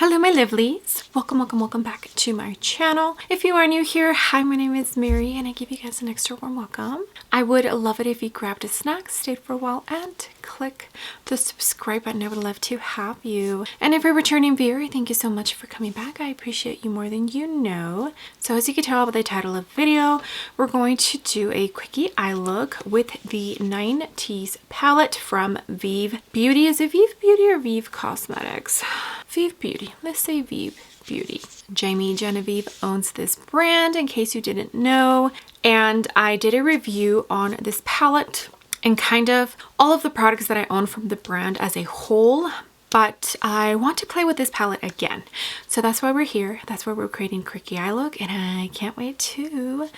Hello my lovelies, welcome back to my channel. If you are new here, hi, my name is Mary and I give you guys an extra warm welcome. I would love it if you grabbed a snack, stayed for a while, and click the subscribe button. I would love to have you. And if you're a returning viewer, thank you so much for coming back. I appreciate you more than you know. So as you can tell by the title of the video, we're going to do a quickie eye look with the Ninetease palette from Vieve Beauty. Is it Vieve Beauty or Vieve Cosmetics? Vieve Beauty. Let's say Vieve Beauty. Jamie Genevieve owns this brand, in case you didn't know. And I did a review on this palette and kind of all of the products that I own from the brand as a whole. But I want to play with this palette again. So that's why we're here. That's why we're creating Quickie Eye Look. And I can't wait to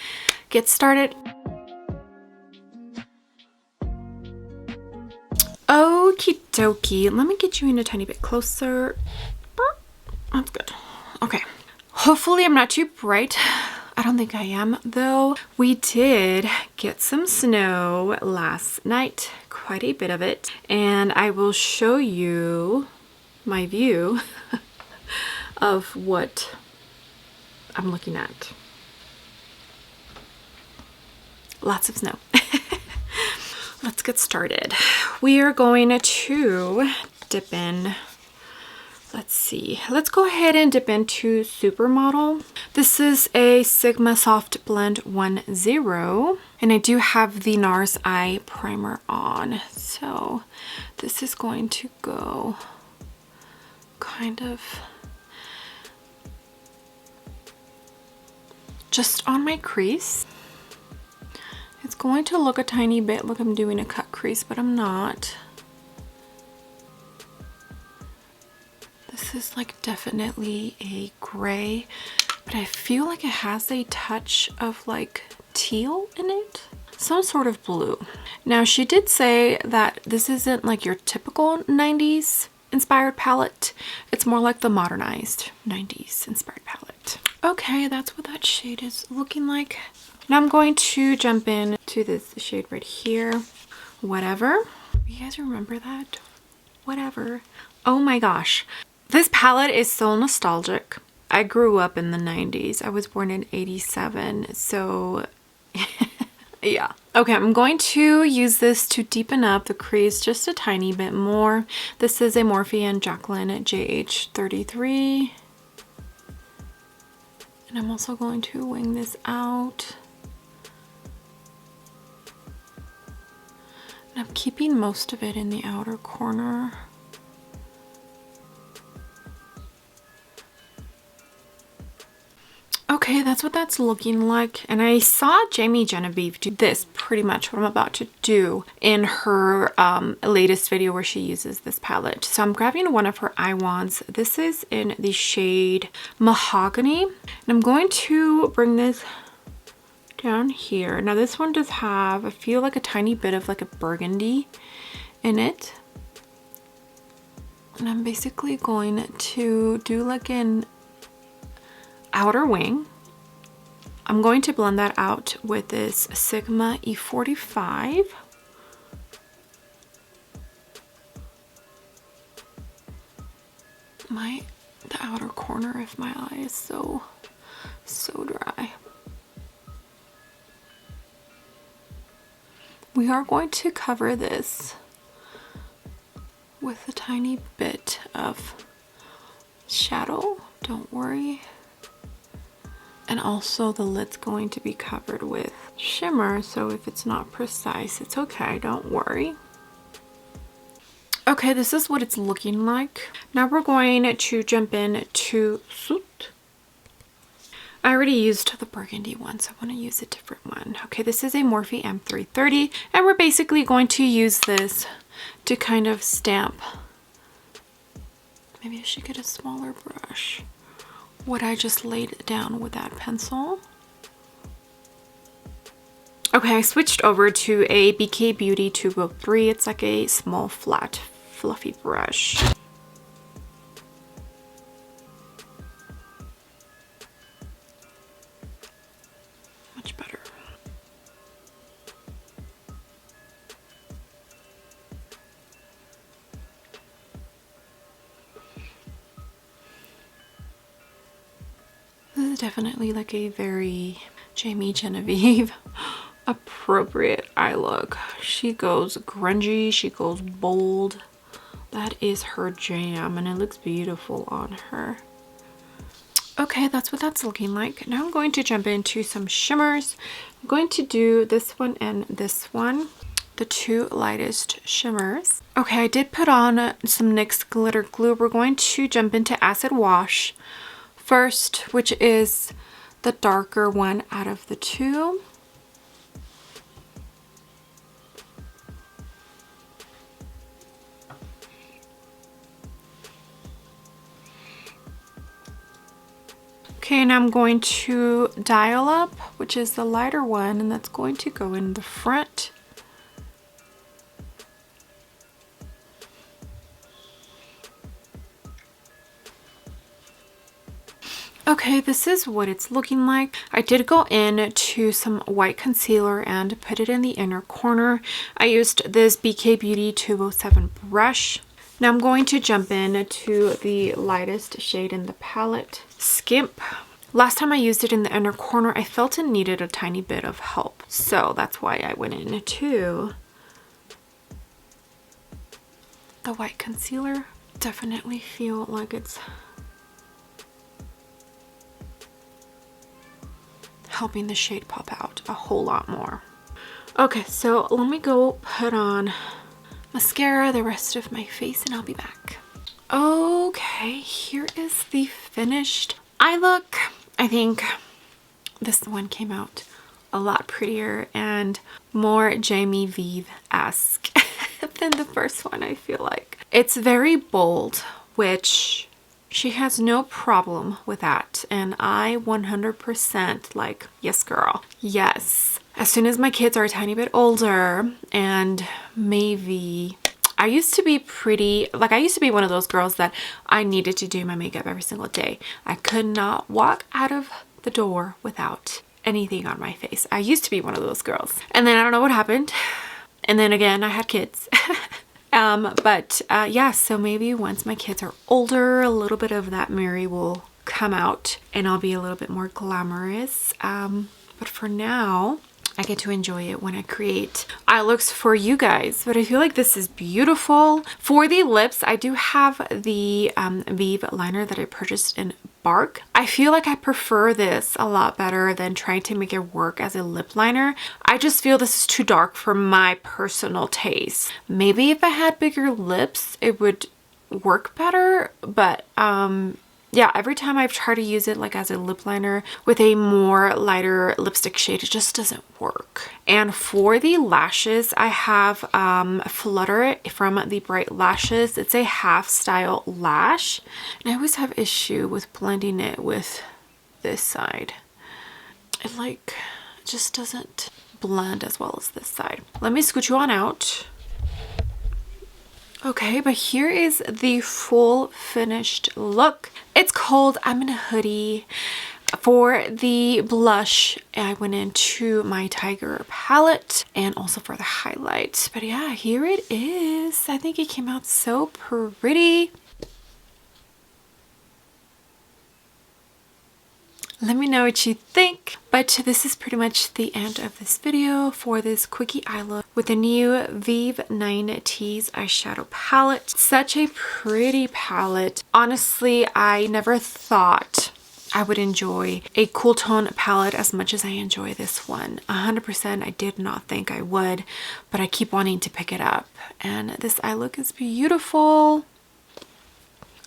get started. Okie dokie. Let me get you in a tiny bit closer. That's good. Okay. Hopefully I'm not too bright. I don't think I am though. We did get some snow last night, quite a bit of it, and I will show you my view of what I'm looking at. Lots of snow. Let's get started. We are going to dip in. Let's see. Let's go ahead and dip into Supermodel. This is a Sigma Soft Blend 1.0. And I do have the NARS Eye Primer on. So this is going to go kind of just on my crease. It's going to look a tiny bit like I'm doing a cut crease, but I'm not. This is like definitely a gray, but I feel like it has a touch of like teal in it. Some sort of blue. Now she did say that this isn't like your typical 90s inspired palette. It's more like the modernized 90s inspired palette. Okay, that's what that shade is looking like. Now I'm going to jump in to this shade right here. Whatever. You guys remember that? Whatever. Oh my gosh. This palette is so nostalgic. I grew up in the 90s. I was born in 87, so yeah. Okay, I'm going to use this to deepen up the crease just a tiny bit more. This is a Morphe and Jacqueline JH33. And I'm also going to wing this out. And I'm keeping most of it in the outer corner. Okay, that's what that's looking like. And I saw Jamie Genevieve do this, pretty much what I'm about to do, in her latest video where she uses this palette. So I'm grabbing one of her eye wands. This is in the shade Mahogany. And I'm going to bring this down here. Now this one does have, I feel like a tiny bit of like a burgundy in it. And I'm basically going to do like an outer wing. I'm going to blend that out with this Sigma E45. The outer corner of my eye is so dry. We are going to cover this with a tiny bit of shadow, don't worry. And also the lid's going to be covered with shimmer, so if it's not precise, it's okay, don't worry. Okay, this is what it's looking like. Now we're going to jump in to Soot. I already used the burgundy one, so I want to use a different one. Okay, this is a Morphe M330, and we're basically going to use this to kind of stamp. Maybe I should get a smaller brush. What I just laid down with that pencil. Okay, I switched over to a BK Beauty 203. It's like a small, flat, fluffy brush. Much better. Definitely like a very Jamie Genevieve appropriate eye look. She goes grungy, she goes bold. That is her jam, and it looks beautiful on her. Okay, that's what that's looking like. Now I'm going to jump into some shimmers. I'm going to do this one and this one, the two lightest shimmers. Okay, I did put on some NYX glitter glue. We're going to jump into acid wash first, which is the darker one out of the two. Okay, and I'm going to dial up, which is the lighter one, and that's going to go in the front. Okay, this is what it's looking like. I did go in to some white concealer and put it in the inner corner. I used this BK Beauty 207 brush. Now I'm going to jump in to the lightest shade in the palette, Skimp. Last time I used it in the inner corner, I felt it needed a tiny bit of help. So that's why I went into the white concealer. Definitely feel like it's helping the shade pop out a whole lot more. Okay, so let me go put on mascara, the rest of my face, and I'll be back. Okay, here is the finished eye look. I think this one came out a lot prettier and more Jamie Vieve-esque than the first one, I feel like. It's very bold, which she has no problem with that. And I 100% like, yes girl, yes. As soon as my kids are a tiny bit older and maybe... I used to be I used to be one of those girls that I needed to do my makeup every single day. I could not walk out of the door without anything on my face. I used to be one of those girls. And then I don't know what happened. And then again, I had kids. Yeah, so maybe once my kids are older, a little bit of that Mary will come out and I'll be a little bit more glamorous. But for now, I get to enjoy it when I create eye looks for you guys. But I feel like this is beautiful. For the lips, I do have the Vieve liner that I purchased in Bark. I feel like I prefer this a lot better than trying to make it work as a lip liner. I just feel this is too dark for my personal taste. Maybe if I had bigger lips, it would work better. But yeah, every time I've tried to use it like as a lip liner with a more lighter lipstick shade, it just doesn't work. And for the lashes, I have Flutter from the Bright Lashes. It's a half style lash. And I always have issue with blending it with this side. It like just doesn't blend as well as this side. Let me scoot you on out. Okay, but here is the full finished look. It's cold. I'm in a hoodie. For the blush, I went into my Tiger palette and also for the highlight. But yeah, here it is. I think it came out so pretty. Let me know what you think. But this is pretty much the end of this video for this quickie eye look with the new Vieve Ninetease eyeshadow palette. Such a pretty palette. Honestly, I never thought I would enjoy a cool tone palette as much as I enjoy this one. 100% I did not think I would, but I keep wanting to pick it up. And this eye look is beautiful.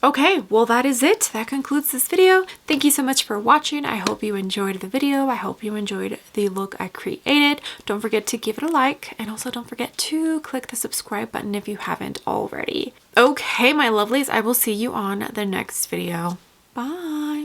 Okay, well that is it. That concludes this video. Thank you so much for watching. I hope you enjoyed the video. I hope you enjoyed the look I created. Don't forget to give it a like, and also don't forget to click the subscribe button if you haven't already. Okay, my lovelies, I will see you on the next video. Bye!